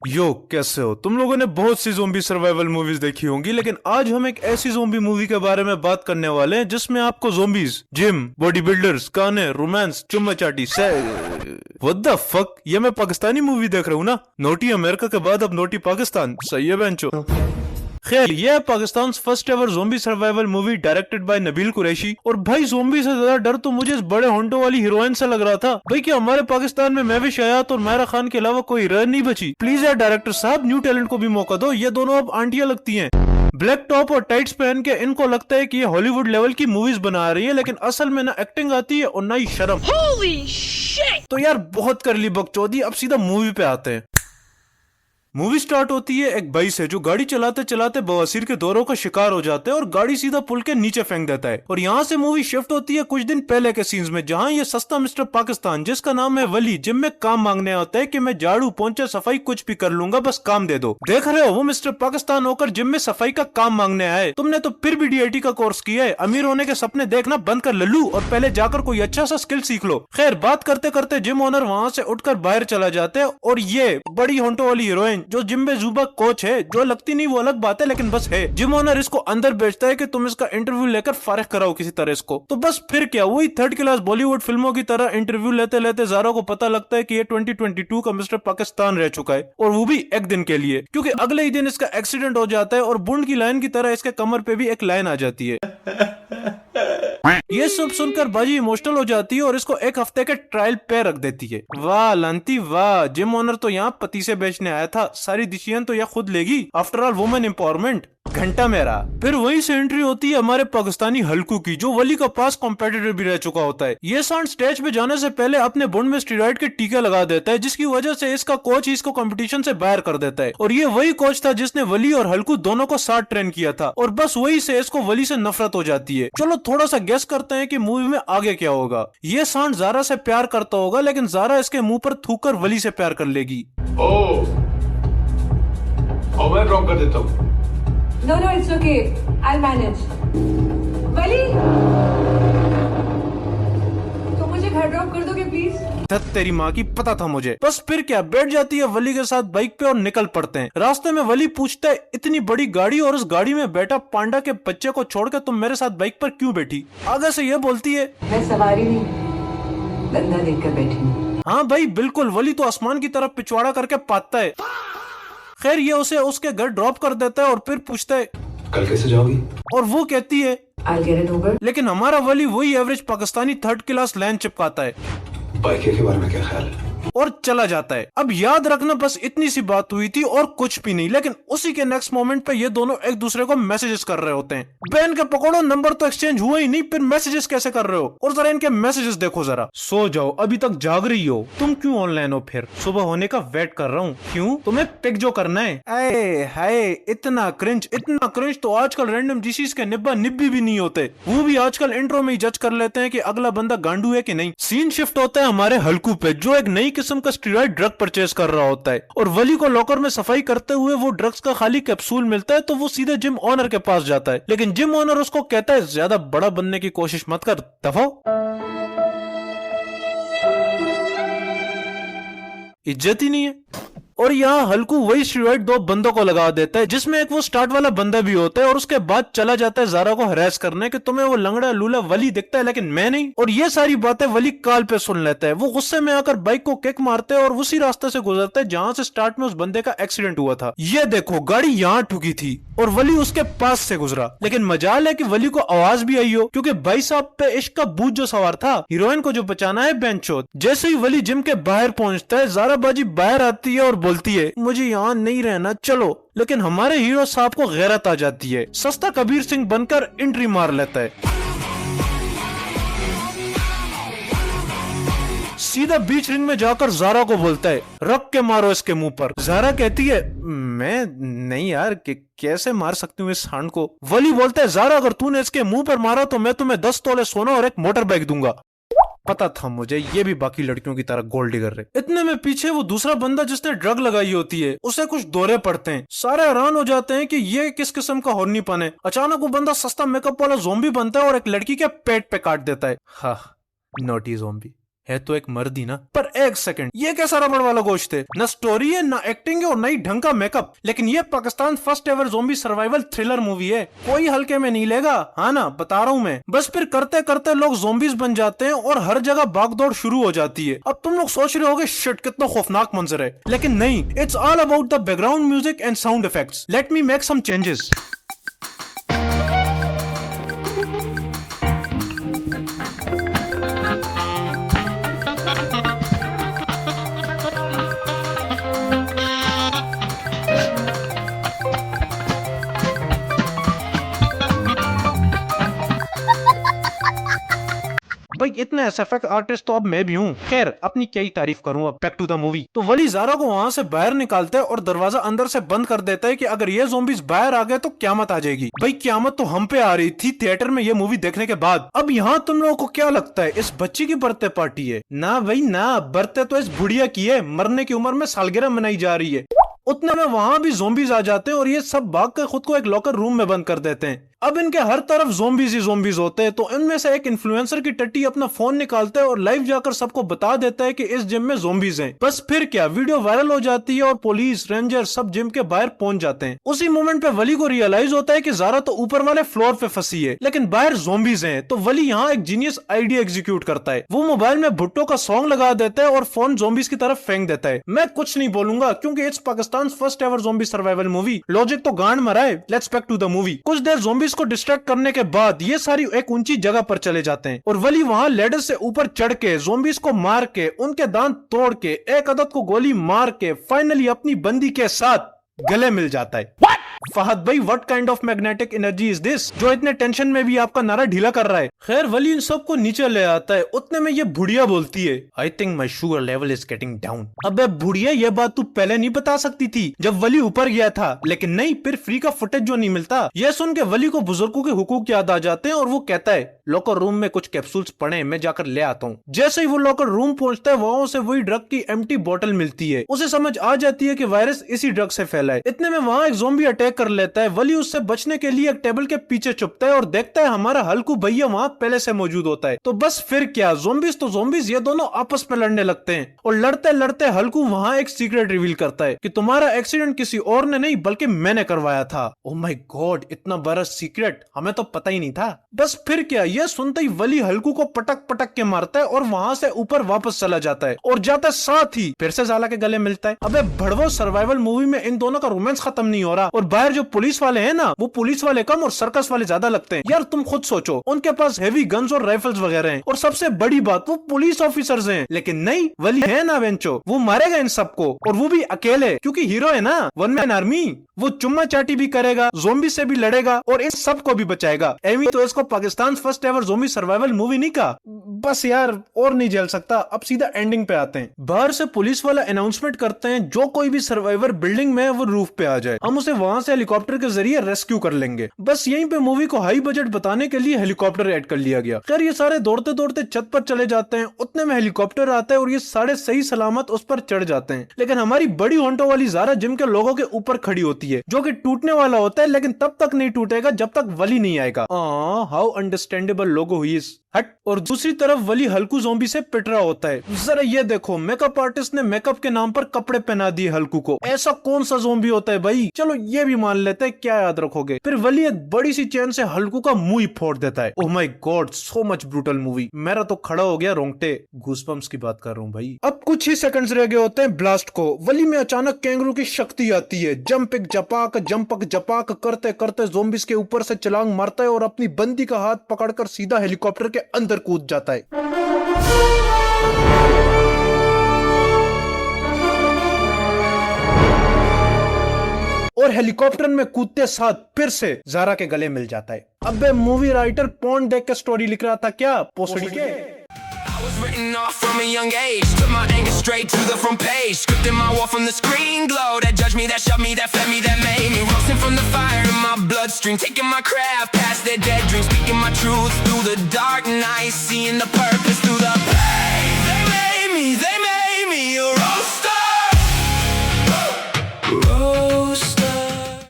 यो, कैसे हो तुम लोगों ने? बहुत सी ज़ोंबी सर्वाइवल मूवीज देखी होंगी, लेकिन आज हम एक ऐसी ज़ोंबी मूवी के बारे में बात करने वाले हैं जिसमें आपको ज़ोंबीज, जिम, बॉडी बिल्डर्स, गाने, रोमांस, चुम्मा चाटी से व्हाट द फक। ये मैं पाकिस्तानी मूवी देख रहा हूँ ना। नोटी अमेरिका के बाद अब नोटी पाकिस्तान। सही है बेंचो। खैर, यह है Pakistan first ever zombie survival movie directed by Nabeel Qureshi. और भाई, ज़ोंबी से ज्यादा डर तो मुझे इस बड़े होंठों वाली हीरोइन से लग रहा था। भाई, क्या हमारे पाकिस्तान में महविश हयात और मायरा खान के अलावा कोई हीरोइन नहीं बची? प्लीज यार डायरेक्टर साहब, न्यू टैलेंट को भी मौका दो। ये दोनों अब आंटियां लगती हैं। ब्लैक टॉप और टाइट्स पहन के इनको लगता है कि ये हॉलीवुड लेवल की मूवीज बना रही है, लेकिन असल में ना एक्टिंग आती है और ना ही शर्म। Holy shit! तो यार बहुत कर ली बकचोदी, अब सीधा मूवी पे आते हैं। मूवी स्टार्ट होती है एक भाई से जो गाड़ी चलाते चलाते बवासीर के दौरों का शिकार हो जाता है और गाड़ी सीधा पुल के नीचे फेंक देता है। और यहाँ से मूवी शिफ्ट होती है कुछ दिन पहले के सीन्स में, जहाँ ये सस्ता मिस्टर पाकिस्तान, जिसका नाम है वली, जिम में काम मांगने आता है कि मैं झाड़ू पोंछा सफाई कुछ भी कर लूंगा, बस काम दे दो। देख रहे हो, वो मिस्टर पाकिस्तान होकर जिम में सफाई का काम मांगने आए। तुमने तो फिर भी DIT का कोर्स किया है। अमीर होने के सपने देखना बंद कर लल्लू और पहले जाकर कोई अच्छा सा स्किल सीख लो। खैर, बात करते करते जिम ओनर वहाँ से उठकर बाहर चला जाते हैं और ये बड़ी होंठों वाली हीरोइन जो जिम में जुबा कोच है, जो लगती नहीं वो अलग बात है, लेकिन बस है। जिम ओनर इसको अंदर भेजता है कि तुम इसका इंटरव्यू लेकर फारिग कराओ किसी तरह इसको। तो बस फिर क्या, वही थर्ड क्लास बॉलीवुड फिल्मों की तरह इंटरव्यू लेते लेते ज़ारा को पता लगता है कि ये 2022 का मिस्टर पाकिस्तान रह चुका है, और वो भी एक दिन के लिए, क्योंकि अगले ही दिन इसका एक्सीडेंट हो जाता है और बुंड की लाइन की तरह इसके कमर पे भी एक लाइन आ जाती है। ये सब सुनकर बाजी इमोशनल हो जाती है और इसको एक हफ्ते के ट्रायल पे रख देती है। वाह लांती वाह, जिम ओनर तो यहाँ पति से बेचने आया था, सारी डिसीजन तो यह खुद लेगी। After all women empowerment. घंटा मेरा। फिर वहीं से एंट्री होती है हमारे पाकिस्तानी हल्कू की, जो वली का पास कॉम्पिटिटर भी रह चुका होता है। ये सांड स्टेज पे जाने से पहले अपने बुंड में स्टेरॉइड के टीके लगा देता है, जिसकी वजह से इसका कोच ही इसको कंपटीशन से बाहर कर देता है। और ये वही कोच था जिसने वली और हल्कू दोनों को साथ ट्रेन किया था, और बस वही से इसको वली से नफरत हो जाती है। चलो थोड़ा सा गेस करते हैं कि मूवी में आगे क्या होगा। ये सांड ज़ारा से प्यार करता होगा, लेकिन ज़ारा इसके मुंह पर थूकर वली से प्यार कर लेगी। मैं ड्रॉप कर देता हूँ। No, it's okay. I'll manage. वली, तो मुझे घर ड्रॉप कर दोगे प्लीज? तेरी माँ की, पता था मुझे। बस फिर क्या, बैठ जाती है वली के साथ बाइक पे और निकल पड़ते हैं। रास्ते में वली पूछता है, इतनी बड़ी गाड़ी और उस गाड़ी में बैठा पांडा के बच्चे को छोड़ के तुम मेरे साथ बाइक पर क्यों बैठी? आगे से ये बोलती है, मैं सवारी नहीं, धंधा देख कर बैठी हूँ। हाँ भाई बिल्कुल, वली तो आसमान की तरफ पिछवाड़ा करके पाता है। खैर, ये उसे उसके घर ड्रॉप कर देता है और फिर पूछता है, कल कैसे जाओगी? और वो कहती है, I'll get an Uber. लेकिन हमारा वली वही average Pakistani third class line चिपकाता है बाइक के बारे में क्या ख्याल है? और चला जाता है। अब याद रखना, बस इतनी सी बात हुई थी और कुछ भी नहीं। लेकिन उसी के नेक्स्ट मोमेंट पे ये दोनों एक दूसरे को मैसेजेस कर रहे होते हैं। बहन के पकड़ो, नंबर तो एक्सचेंज हुआ ही नहीं, फिर मैसेजेस कैसे कर रहे हो? और जरा इनके मैसेजेस देखो जरा। सो जाओ, अभी तक जाग रही हो? तुम क्यों ऑनलाइन हो? फिर सुबह होने का वेट कर रहा हूँ। क्यों? तुम्हें पिक जो करना है? अरे हाय, इतना क्रिंज तो आजकल रैंडम जीसीस के निब्बा निब्बी भी नहीं होते। वो भी आजकल इंट्रो में ही जज कर लेते हैं कि अगला बंदा गांडू है कि नहीं। सीन शिफ्ट होता है हमारे हल्कू पे, जो एक नई किस्म का स्टेरॉइड ड्रग परचेज कर रहा होता है। और वली को लॉकर में सफाई करते हुए वो ड्रग्स का खाली कैप्सूल मिलता है, तो वो सीधे जिम ओनर के पास जाता है। लेकिन जिम ओनर उसको कहता है, ज्यादा बड़ा बनने की कोशिश मत कर, दफा हो। इज्जत ही नहीं है। और यहाँ हल्कू वही स्टेरॉइड दो बंदों को लगा देता है, जिसमें एक वो स्टार्ट वाला बंदा भी होता है, और उसके बाद चला जाता है ज़ारा को हरास करने कि तुम्हें वो लंगड़ा लूला वली दिखता है लेकिन मैं नहीं। और ये सारी बातें वली काल पे सुन लेता है। वो गुस्से में आकर बाइक को किक मारते हैं और उसी रास्ते से गुजरते हैं जहाँ से स्टार्ट में उस बंदे का एक्सीडेंट हुआ था। ये देखो, गाड़ी यहाँ ठुकी थी और वली उसके पास से गुजरा। लेकिन मजाल है कि वली को आवाज भी आई हो, क्योंकि भाई साहब पे इश्क का भूत जो सवार था, हीरोइन को जो बचाना है बेंचोत। जैसे ही वली जिम के बाहर पहुंचता है, ज़ारा बाजी बाहर आती है और बोलती है, मुझे यहाँ नहीं रहना, चलो। लेकिन हमारे हीरो साहब को गैरत आ जाती है। सस्ता कबीर सिंह बनकर एंट्री मार लेता है, सीधा बीच रिंग में जाकर ज़ारा को बोलता है, रख के मारो इसके मुंह पर। ज़ारा कहती है, मैं नहीं यार, कैसे मार सकती हूँ इस सांड को? वली बोलता है, ज़ारा अगर तूने इसके मुंह पर मारा तो मैं तुम्हें 10 तोले सोना और एक मोटर बाइक दूंगा। पता था मुझे, ये भी बाकी लड़कियों की तरह गोल्ड डिगर रहे। इतने में पीछे वो दूसरा बंदा जिसने ड्रग लगाई होती है, उसे कुछ दौरे पड़ते हैं। सारे हैरान हो जाते हैं कि ये किस किस्म का हॉर्नीपन है। अचानक वो बंदा सस्ता मेकअप वाला ज़ॉम्बी बनता है और एक लड़की के पेट पे काट देता है। हाँ, नॉटी ज़ॉम्बी। है तो एक मर्द ही ना। पर एक सेकंड, ये कैसा रबड़ वाला गोश्त है? ना स्टोरी है, ना एक्टिंग है और ना ही ढंग का मेकअप। लेकिन ये Pakistan first ever zombie survival thriller movie है, कोई हल्के में नहीं लेगा। हाँ ना, बता रहा हूँ मैं। बस फिर करते करते लोग ज़ॉम्बीज बन जाते हैं और हर जगह भागदौड़ शुरू हो जाती है। अब तुम लोग सोच रहे होगे शिट कितना खौफनाक मंजर है, लेकिन नहीं, it's all about the background music and sound effects. Let me make some changes. भाई इतने एसएफएक्स आर्टिस्ट तो अब मैं भी हूँ। खैर अपनी क्या ही तारीफ करूँ। अब बैक टू द मूवी। तो वली ज़ारा को वहाँ से बाहर निकालता है और दरवाजा अंदर से बंद कर देता है कि अगर ये ज़ॉम्बीज बाहर आ गए तो क्यामत आ जाएगी। भाई क्यामत तो हम पे आ रही थी थिएटर में ये मूवी देखने के बाद। अब यहाँ तुम लोगों को क्या लगता है इस बच्ची की बर्थडे पार्टी है? ना भाई ना, बर्थडे तो इस बुढ़िया की है, मरने की उम्र में सालगिरह मनाई जा रही है। उतने में वहां भी ज़ॉम्बीज आ जाते हैं और ये सब भाग कर खुद को एक लॉकर रूम में बंद कर देते हैं। अब इनके हर तरफ ज़ॉम्बीज ही ज़ॉम्बीज होते हैं। तो इनमें से एक इन्फ्लुएंसर की टट्टी अपना फोन निकालता है और लाइव जाकर सबको बता देता है कि इस जिम में ज़ॉम्बीज हैं। बस फिर क्या, वीडियो वायरल हो जाती है और पुलिस रेंजर सब जिम के बाहर पहुंच जाते हैं। उसी मोमेंट पे वली को रियलाइज होता है कि ज़ारा तो ऊपर वाले फ्लोर पे फंसी है लेकिन बाहर ज़ॉम्बीज हैं। तो वली यहाँ एक जीनियस आइडिया एग्जीक्यूट करता है। वो मोबाइल में भुट्टो का सॉन्ग लगा देता है और फोन ज़ॉम्बीज की तरफ फेंक देता है। मैं कुछ नहीं बोलूंगा क्योंकि it's Pakistan first ever zombie survival movie. Logic तो गांड मरा है। Let's back to the movie. कुछ देर ज़ॉम्बीज को डिस्ट्रैक्ट करने के बाद ये सारी एक ऊंची जगह पर चले जाते हैं और वली वहां लेडर से ऊपर चढ़ के ज़ॉम्बीज को मार के, उनके दांत तोड़ के, एक अदद को गोली मार के फाइनली अपनी बंदी के साथ गले मिल जाता है। फहद भाई what kind of magnetic energy is this जो इतने टेंशन में भी आपका नारा ढीला कर रहा है? खैर वली इन सबको नीचे ले आता है। उतने में ये बुढ़िया बोलती है, I think my sugar level is getting down. अबे बुढ़िया, ये बात तू पहले नहीं बता सकती थी जब वली ऊपर गया था? लेकिन नहीं, फिर फ्री का फुटेज जो नहीं मिलता। यह सुन के वली को बुजुर्गों के हुकूक याद आ जाते हैं और वो कहता है लॉकर रूम में कुछ कैप्सूल्स पड़े, मैं जाकर ले आता हूँ। जैसे ही वो लॉकर रूम पहुंचता है वहां से वही ड्रग की एम्प्टी बोतल मिलती है। उसे समझ आ जाती है कि वायरस इसी ड्रग से फैला है। इतने में वहां एक ज़ॉम्बी अटैक कर लेता है। वली उससे बचने के लिए एक टेबल के पीछे छुपता है और देखता है हमारा हल्कू भैया वहां पहले से मौजूद होता है। तो बस फिर क्या, ज़ॉम्बीज तो ज़ॉम्बीज, ये दोनों आपस में लड़ने लगते हैं और लड़ते लड़ते हल्कू वहां एक सीक्रेट रिवील करता है कि तुम्हारा एक्सीडेंट किसी और ने नहीं बल्कि मैंने करवाया था। ओह माय गॉड, इतना बड़ा सीक्रेट, हमें तो पता ही नहीं था। बस फिर क्या, यह सुनते ही वली हल्कू को पटक पटक के मारता है और वहां से ऊपर वापस चला जाता है और जाते साथ ही फिर से ज़ाला के गले मिलता है। अबे भड़वो, सर्वाइवल मूवी में इन दोनों का रोमांस खत्म नहीं हो रहा और बाहर जो पुलिस वाले हैं ना, वो पुलिस वाले कम और सर्कस वाले ज्यादा लगते हैं। यार तुम खुद सोचो, उनके पास हेवी गन्स और राइफल्स वगैरह हैं और सबसे बड़ी बात वो पुलिस ऑफिसर्स हैं। लेकिन नहीं, वली है ना वेंचो, वो मारेगा इन सबको और वो भी अकेले, क्योंकि हीरो है ना, वन मैन आर्मी। वो चुम्मा चाटी भी करेगा, ज़ॉम्बी से भी लड़ेगा और इन सबको भी बचाएगा। एमी तो इसको Pakistan first ever zombie survival movie नहीं कहा। बस यार और नहीं झेल सकता। अब सीधा एंडिंग पे आते हैं। बाहर से पुलिस वाला अनाउंसमेंट करते हैं जो कोई भी सर्वाइवर बिल्डिंग में है वो रूफ पे आ जाए, हम उसे वहां से हेलीकॉप्टर के जरिए रेस्क्यू कर लेंगे। बस यहीं पे मूवी को हाई बजट बताने के लिए हेलीकॉप्टर ऐड कर लिया गया। खैर ये सारे दौड़ते दौड़ते छत पर चले जाते हैं। उतने में हेलीकॉप्टर आता है और ये सारे सही सलामत उस पर चढ़ जाते हैं। लेकिन हमारी बड़ी होंटो वाली ज़ारा जिम के लोगों के ऊपर खड़ी होती है, जो कि टूटने वाला होता है, लेकिन तब तक नहीं टूटेगा जब तक वली नहीं आएगा। हाउ अंडरस्टैंडेबल लोगो हुई इस हट। और दूसरी तरफ वली हल्कू ज़ॉम्बी से पिट रहा होता है। जरा ये देखो, मेकअप आर्टिस्ट ने मेकअप के नाम पर कपड़े पहना दिए हल्कू को। ऐसा कौन सा ज़ॉम्बी होता है भाई? चलो ये भी मान लेते हैं, क्या याद रखोगे। फिर वली एक बड़ी सी चेन से हल्कू का मुंह ही फोड़ देता है। Oh my God, so much brutal movie. मेरा तो खड़ा हो गया रोंगटे। गूज़बम्प्स की बात कर रहा हूँ भाई। अब कुछ ही सेकंड्स रह गए होते हैं ब्लास्ट को। वली में अचानक कैंगरू की शक्ति आती है। जंपक जपाक करते करते ज़ॉम्बीज के ऊपर से छलांग मारता है और अपनी बंदी का हाथ पकड़कर सीधा हेलीकॉप्टर के अंदर कूद जाता है। और हेलीकॉप्टर में कूदते साथ फिर से ज़ारा के गले मिल जाता है। अबे मूवी राइटर पॉन देख के स्टोरी लिख रहा था क्या? पोस्टी के Written off from a young age, took my anger straight to the front page, scripting my war from the screen glow, that judged me, that shoved me, that fed me, that made me, roasting from the fire in my bloodstream, taking my craft past their dead dreams, speaking my truth through the dark night, seeing the purpose